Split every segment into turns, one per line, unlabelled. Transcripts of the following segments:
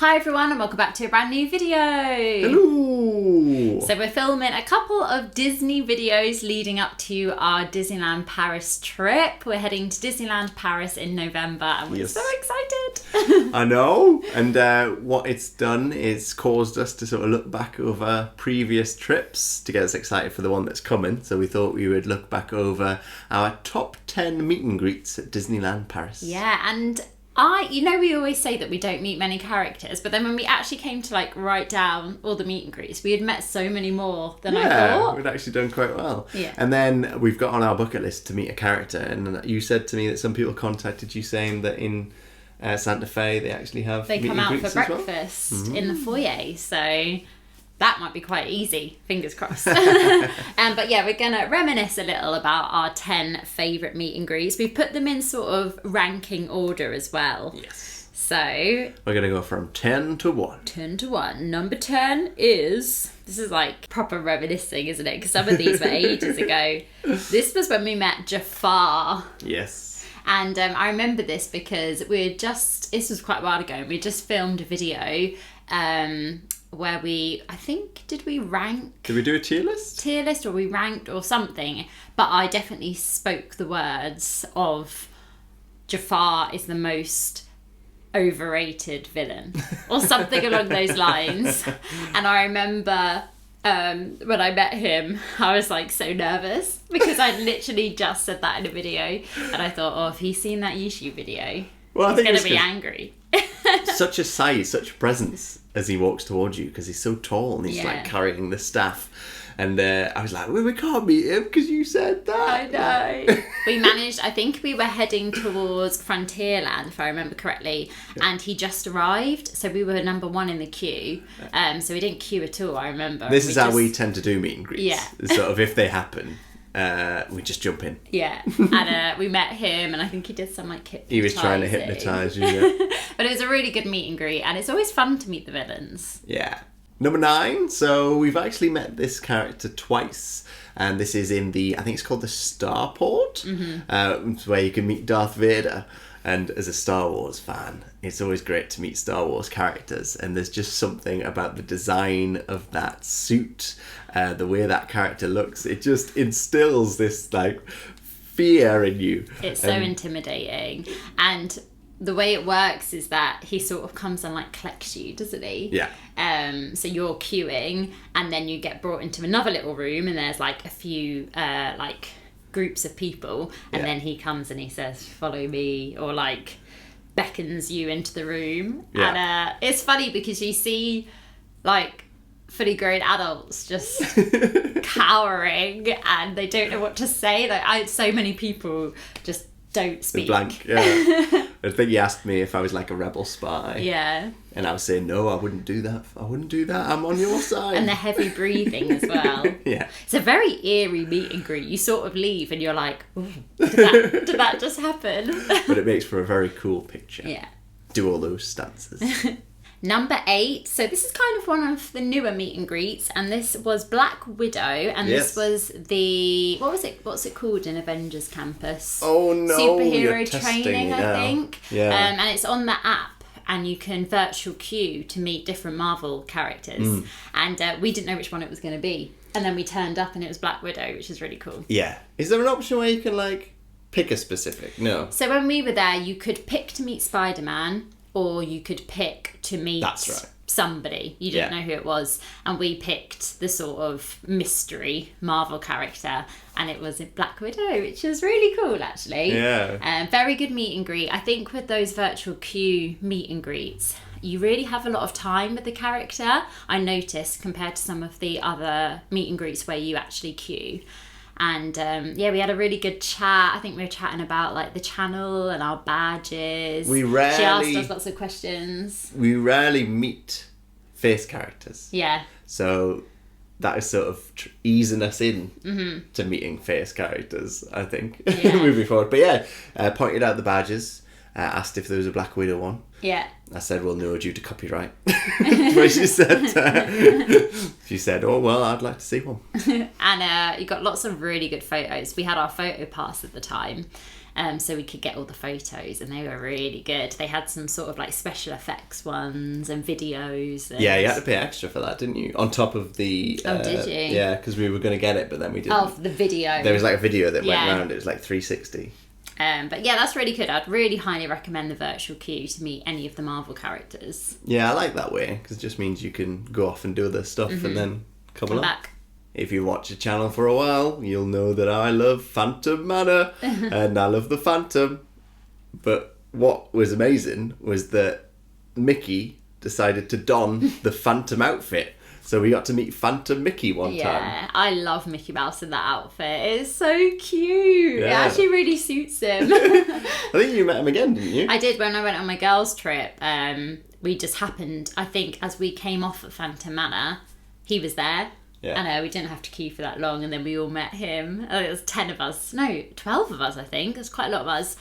Hi everyone and welcome back to a brand new video.
Hello!
So we're filming a couple of Disney videos leading up to our Disneyland Paris trip. We're heading to Disneyland Paris in November and we're so excited.
I know, and what it's done is caused us to sort of look back over previous trips to get us excited for the one that's coming. So we thought we would look back over our top 10 meet and greets at Disneyland Paris.
Yeah, and we always say that we don't meet many characters, but then when we actually came to write down all the meet and greets, we had met so many more than I thought.
We'd actually done quite well.
Yeah.
And then we've got on our bucket list to meet a character, and you said to me that some people contacted you saying that in Santa Fe they actually have
They
meet
come
and
out
greets
for
as well?
breakfast in the foyer, so that might be quite easy, fingers crossed. But yeah, we're going to reminisce a little about our 10 favourite meet and greets. We've put them in sort of ranking order as well.
Yes.
So
we're going to go from 10 to 1.
10 to 1. Number 10 is... This is like proper reminiscing, isn't it? Because some of these were ages ago. This was when we met Jafar.
Yes.
And I remember this because this was quite a while ago, and we just filmed a video where did we rank?
Did we do a tier list?
Tier list, or we ranked or something. But I definitely spoke the words of Jafar is the most overrated villain or something along those lines. And I remember when I met him, I was so nervous because I'd literally just said that in a video, and I thought, if he's seen that YouTube video, he's going to be angry.
Such a size, such presence as he walks towards you, because he's so tall and he's carrying the staff. And I was like, well, we can't meet him because you said that.
I know. We managed, I think we were heading towards Frontierland, if I remember correctly, and he just arrived. So we were number 1 in the queue. So we didn't queue at all, I remember.
This is how we tend to do meet and greets.
Yeah.
Sort of if they happen, we just jump in.
Yeah. And we met him, and I think he did some hypnotising.
He was trying to hypnotise you, yeah.
But it was a really good meet and greet, and it's always fun to meet the villains.
Yeah. Number 9, so we've actually met this character twice, and this is in I think it's called the Starport, where you can meet Darth Vader. And as a Star Wars fan, it's always great to meet Star Wars characters, and there's just something about the design of that suit, the way that character looks, it just instills this fear in you.
It's so intimidating, and the way it works is that he sort of comes and collects you, doesn't he?
Yeah.
So you're queuing, and then you get brought into another little room, and there's a few groups of people, and then he comes and he says, "Follow me," or beckons you into the room. Yeah. And it's funny because you see fully grown adults just cowering, and they don't know what to say. So many people just don't speak.
Blank, yeah. I think he asked me if I was a rebel spy.
Yeah.
And I was saying, no, I wouldn't do that. I'm on your side.
And the heavy breathing as well.
Yeah.
It's a very eerie meet and greet. You sort of leave and you're like, ooh, did that just happen?
But it makes for a very cool picture.
Yeah. Do
all those stances.
Number 8. So this is kind of one of the newer meet and greets, and this was Black Widow, and this was what's it called in Avengers Campus?
Oh no,
superhero training, I think.
Yeah.
And it's on the app, and you can virtual queue to meet different Marvel characters. And we didn't know which one it was going to be, and then we turned up and it was Black Widow, which is really cool.
Yeah. Is there an option where you can pick a specific? No.
So when we were there, you could pick to meet Spiderman, or you could pick to meet somebody. You didn't know who it was. And we picked the sort of mystery Marvel character, and it was Black Widow, which was really cool, actually.
Yeah.
Very good meet and greet. I think with those virtual queue meet and greets, you really have a lot of time with the character, I noticed, compared to some of the other meet and greets where you actually queue. And we had a really good chat. I think we were chatting about the channel and our badges. She asked us lots of questions.
We rarely meet face characters.
Yeah.
So that is sort of easing us in to meeting face characters, I think, moving forward. But pointed out the badges, asked if there was a Black Widow one.
Yeah.
I said, well, no, due to copyright. But she said, oh, well, I'd like to see one.
And you got lots of really good photos. We had our photo pass at the time. so we could get all the photos, and they were really good. They had some sort of like special effects ones and videos. And...
Yeah, you had to pay extra for that, didn't you? On top of the...
did you?
Yeah, because we were going to get it, but then we didn't.
Oh, the video.
There was like a video that went around. It was like 360.
But yeah, that's really good. I'd really highly recommend the virtual queue to meet any of the Marvel characters.
Yeah, I like that way, because it just means you can go off and do other stuff and then come
back.
If you watch the channel for a while, you'll know that I love Phantom Manor and I love the Phantom. But what was amazing was that Mickey decided to don the Phantom outfit. So we got to meet Phantom Mickey one time.
Yeah, I love Mickey Mouse in that outfit. It's so cute.
Yeah.
It actually really suits him.
I think you met him again, didn't you?
I did when I went on my girls' trip. We just happened, I think, as we came off at Phantom Manor, he was there.
Yeah.
And we didn't have to queue for that long, and then we all met him. It was 10 of us. No, 12 of us, I think. There's quite a lot of us.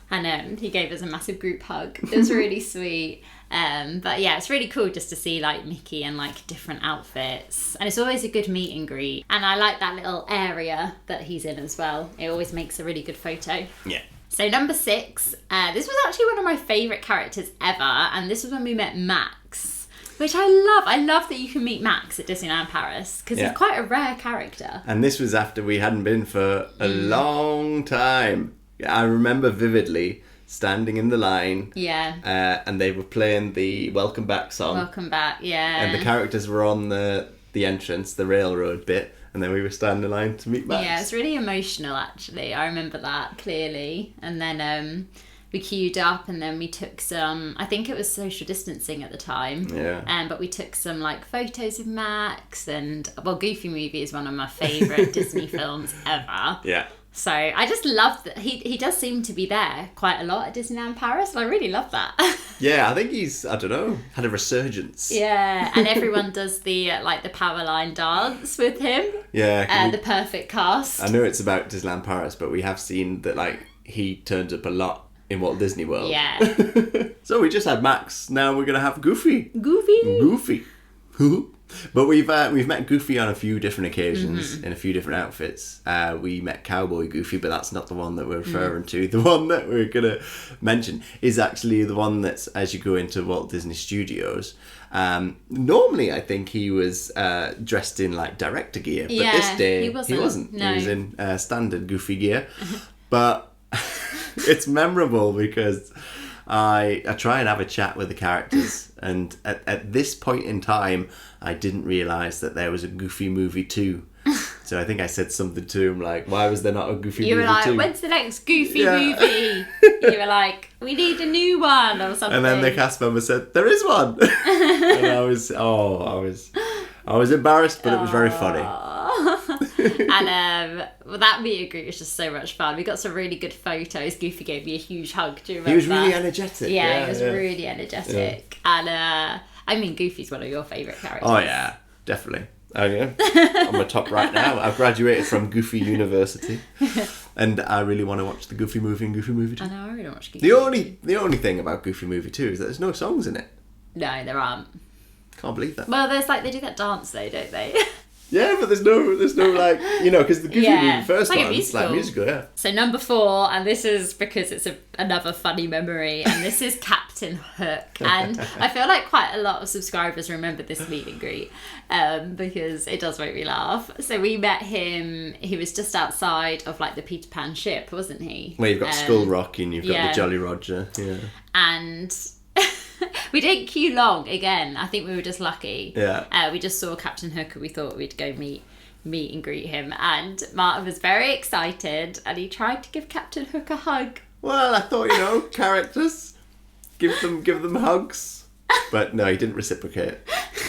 And he gave us a massive group hug. It was really sweet. But yeah, it's really cool just to see like Mickey in like different outfits. And it's always a good meet and greet. And I like that little area that he's in as well. It always makes a really good photo.
Yeah.
So number 6, this was actually one of my favourite characters ever. And this was when we met Max. Which I love. I love that you can meet Max at Disneyland Paris because he's quite a rare character.
And this was after we hadn't been for a long time. I remember vividly standing in the line.
Yeah.
And they were playing the Welcome Back song.
Welcome Back, yeah.
And the characters were on the entrance, the railroad bit. And then we were standing in line to meet Max.
Yeah, it's really emotional actually. I remember that clearly. And then... we queued up and then we took some, I think it was social distancing at the time.
Yeah.
But we took some like photos of Max and, well, Goofy Movie is one of my favourite Disney films ever.
Yeah.
So I just love that he does seem to be there quite a lot at Disneyland Paris, and I really love that.
Yeah, I think he's, I don't know, had a resurgence.
Yeah, and everyone does the like the power line dance with him.
Yeah.
The perfect cast.
I know it's about Disneyland Paris, but we have seen that like he turns up a lot in Walt Disney World.
Yeah.
So we just had Max. Now we're gonna have Goofy.
Goofy.
But we've met Goofy on a few different occasions in a few different outfits. We met Cowboy Goofy, but that's not the one that we're referring to. The one that we're gonna mention is actually the one that's as you go into Walt Disney Studios. Normally, I think he was dressed in like director gear, but this day he wasn't.
No.
He was in standard Goofy gear, but. It's memorable because I try and have a chat with the characters, and at this point in time, I didn't realise that there was a Goofy movie 2. So I think I said something to him like, "Why was there not a Goofy movie 2?"
You were like, "When's the next Goofy movie?" You were like, "We need a new one" or something.
And then the cast member said, "There is one," and I was embarrassed, but it was very funny.
And well, that meet and greet was just so much fun. We got some really good photos. Goofy gave me a huge hug. Do you remember?
He was really energetic.
Yeah, he was really energetic. Yeah. And I mean, Goofy's one of your favourite characters.
Oh yeah, definitely. Oh yeah, on my top right now. I've graduated from Goofy University, and I really want to watch the Goofy movie and Goofy Movie 2.
I know, I really want to watch Goofy.
The only thing about Goofy Movie 2 is that there's no songs in it.
No, there aren't.
Can't believe that.
Well, there's like they do that dance though, don't they?
Yeah, but there's no like, you know, because the Goofy movie first
like
one, it's like musical, yeah.
So number 4, and this is because it's another funny memory, and this is Captain Hook. And I feel like quite a lot of subscribers remember this meet and greet because it does make me laugh. So we met him, he was just outside of like the Peter Pan ship, wasn't he?
Where you've got Skull Rock and you've got the Jolly Roger, yeah.
And... we didn't queue long again. I think we were just lucky.
Yeah.
We just saw Captain Hook and we thought we'd go meet and greet him. And Martyn was very excited and he tried to give Captain Hook a hug.
Well, I thought, you know, characters, give them hugs. But no, he didn't reciprocate.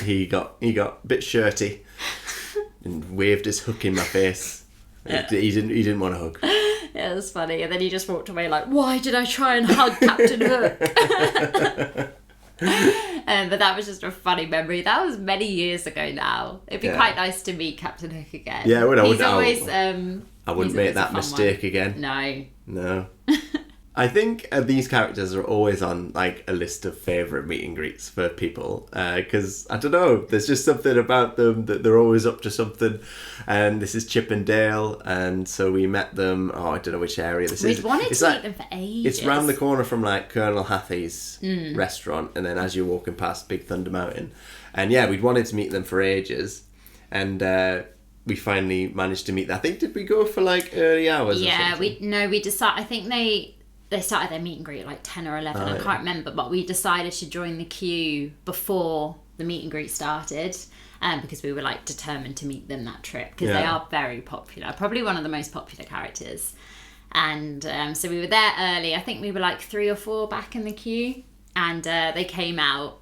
He got a bit shirty and waved his hook in my face. He didn't want a hug.
It was funny. And then he just walked away like, why did I try and hug Captain Hook? But that was just a funny memory. That was many years ago now. It'd be quite nice to meet Captain Hook again.
Yeah, I wouldn't make that
He's
mistake again.
No.
I think these characters are always on like a list of favourite meet and greets for people because I don't know, there's just something about them that they're always up to something. And this is Chip and Dale, and so we met them. Oh, I don't know which area this is.
We'd wanted to meet them for ages.
It's round the corner from like Colonel Hathie's restaurant, and then as you're walking past Big Thunder Mountain, and yeah, we'd wanted to meet them for ages, and we finally managed to meet them. I think did we go for like early hours?
Yeah, we decided. I think they started their meet and greet at like 10 or 11. I can't remember, but we decided to join the queue before the meet and greet started. Because we were like determined to meet them that trip because they are very popular, probably one of the most popular characters. And so we were there early. I think we were like 3 or 4 back in the queue, and they came out,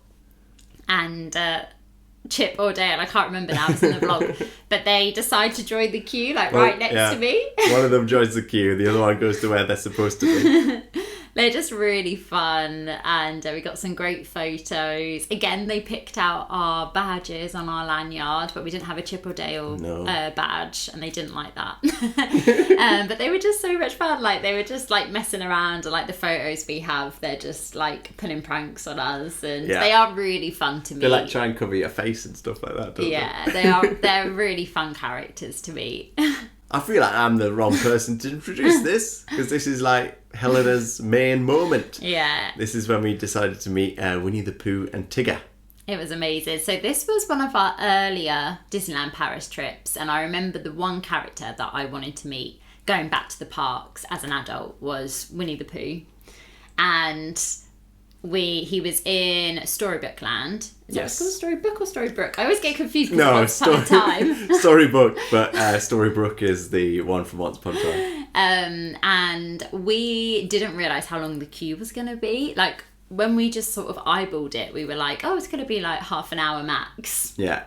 and Chip or Dale, I can't remember now, it's in the vlog, but they decide to join the queue right next to me.
One of them joins the queue, the other one goes to where they're supposed to be.
They're just really fun, and we got some great photos. Again, they picked out our badges on our lanyard, but we didn't have a Chip or Dale badge, and they didn't like that. But they were just so much fun. Like, they were just like messing around, and like the photos we have, they're just like pulling pranks on us, and they are really fun to meet.
They like try and cover your face and stuff like that, don't they?
They're really fun characters to meet.
I feel like I'm the wrong person to introduce this, because this is like Helena's main moment.
Yeah.
This is when we decided to meet Winnie the Pooh and Tigger.
It was amazing. So this was one of our earlier Disneyland Paris trips, and I remember the one character that I wanted to meet going back to the parks as an adult was Winnie the Pooh. And he was in Storybook Land. Is that called Storybook or Storybook? I always get confused because Once Upon a Time.
Storybook, but Storybook is the one from Once Upon a Time.
And we didn't realise how long the queue was going to be. Like, when we just sort of eyeballed it, we were like, oh, it's going to be like half an hour max.
Yeah.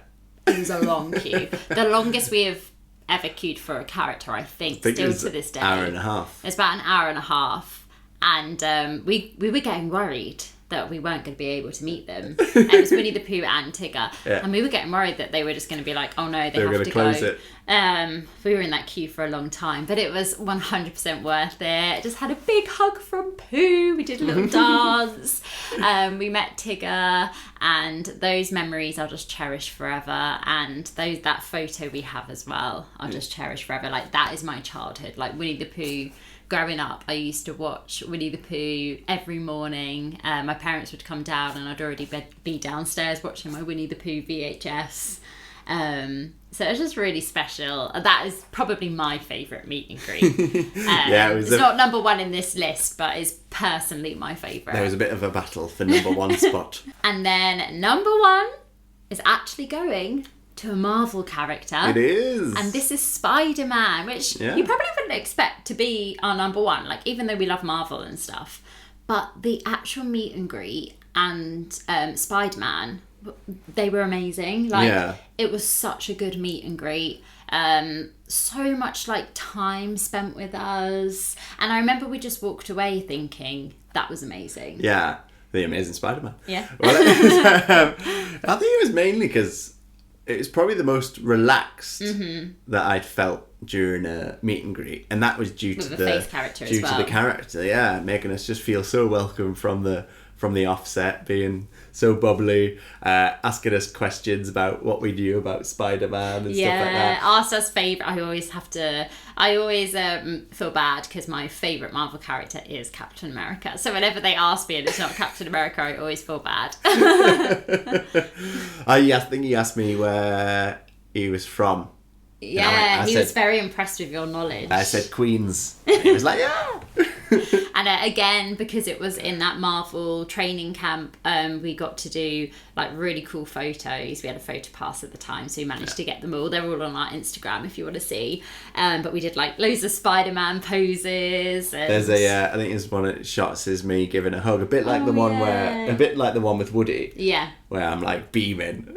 It was a long queue. The longest we have ever queued for a character, I think still to this day.
Hour and a half.
It's about an hour and a half. And we were getting worried that we weren't going to be able to meet them. And it was Winnie the Pooh and Tigger. Yeah. And we were getting worried that they were just going to be like, oh no, they have to
close
go.
It.
We were in that queue for a long time, but it was 100% worth it. Just had a big hug from Pooh. We did a little dance. We met Tigger, and those memories I'll just cherish forever. And that photo we have as well, I'll just cherish forever. Like, that is my childhood. Like, Winnie the Pooh. Growing up, I used to watch Winnie the Pooh every morning. My parents would come down, and I'd already be downstairs watching my Winnie the Pooh VHS. So it was just really special. That is probably my favourite meet and greet. It's not number one in this list, but is personally my favourite.
There was a bit of a battle for number one spot.
And then number one is actually going to a Marvel character.
It is.
And this is Spiderman, which you probably wouldn't expect to be our number one, like, even though we love Marvel and stuff. But the actual meet and greet and Spiderman, they were amazing. Like, it was such a good meet and greet. So much like time spent with us. And I remember we just walked away thinking that was amazing.
Yeah, the Amazing Spider-Man.
Yeah.
Well, I think it was mainly because it was probably the most relaxed that I'd felt during a meet and greet, and that was due to the
face character
due to the character, making us just feel so welcome from the offset, being so bubbly, asking us questions about what we knew about Spider-Man and stuff like that.
Asked us favourite. I always feel bad because my favourite Marvel character is Captain America. So whenever they ask me and it's not Captain America, I always feel bad.
I think he asked me where he was from.
Yeah, he was very impressed with your knowledge.
I said Queens. And he was like, yeah.
And again, because it was in that Marvel training camp, we got to do like really cool photos. We had a photo pass at the time, so we managed to get them all. They're all on our Instagram if you want to see. But we did like loads of Spider-Man poses. And
there's I think there's one of shots is me giving a hug, a bit like the one with Woody.
Yeah.
Where I'm like beaming.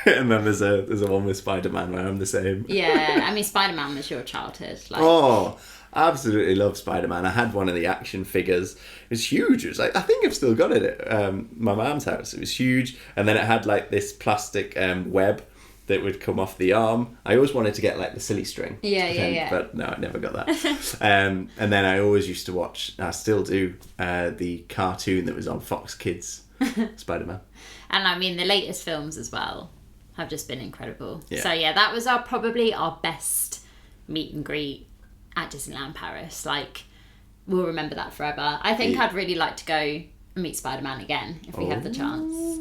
And then there's a one with Spider-Man where I'm the same.
Yeah, I mean, Spider-Man was your childhood. Like...
Oh, I absolutely love Spider-Man. I had one of the action figures. It was huge. It was like, I think I've still got it at my mum's house. It was huge. And then it had like this plastic web that would come off the arm. I always wanted to get like the silly string.
Yeah.
But no, I never got that. And then I always used to watch, I still do, the cartoon that was on Fox Kids, Spiderman.
And I mean, the latest films as well have just been incredible.
Yeah.
So yeah, that was probably our best meet and greet at Disneyland Paris. Like, we'll remember that forever. I think I'd really like to go and meet Spider-Man again if we have the chance.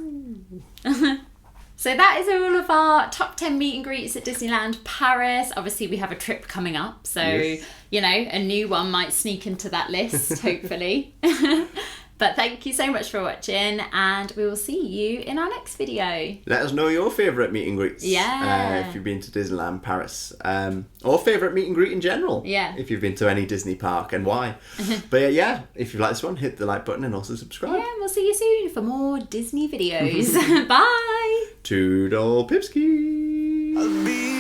So that is all of our top 10 meet and greets at Disneyland Paris. Obviously, we have a trip coming up, so, you know, a new one might sneak into that list, hopefully. But thank you so much for watching, and we will see you in our next video.
Let us know your favourite meet and greets.
Yeah.
If you've been to Disneyland Paris. Or favourite meet and greet in general.
Yeah.
If you've been to any Disney park and why. But yeah, if you like this one, hit the like button and also subscribe.
Yeah, we'll see you soon for more Disney videos. Bye.
Toodle Pipski.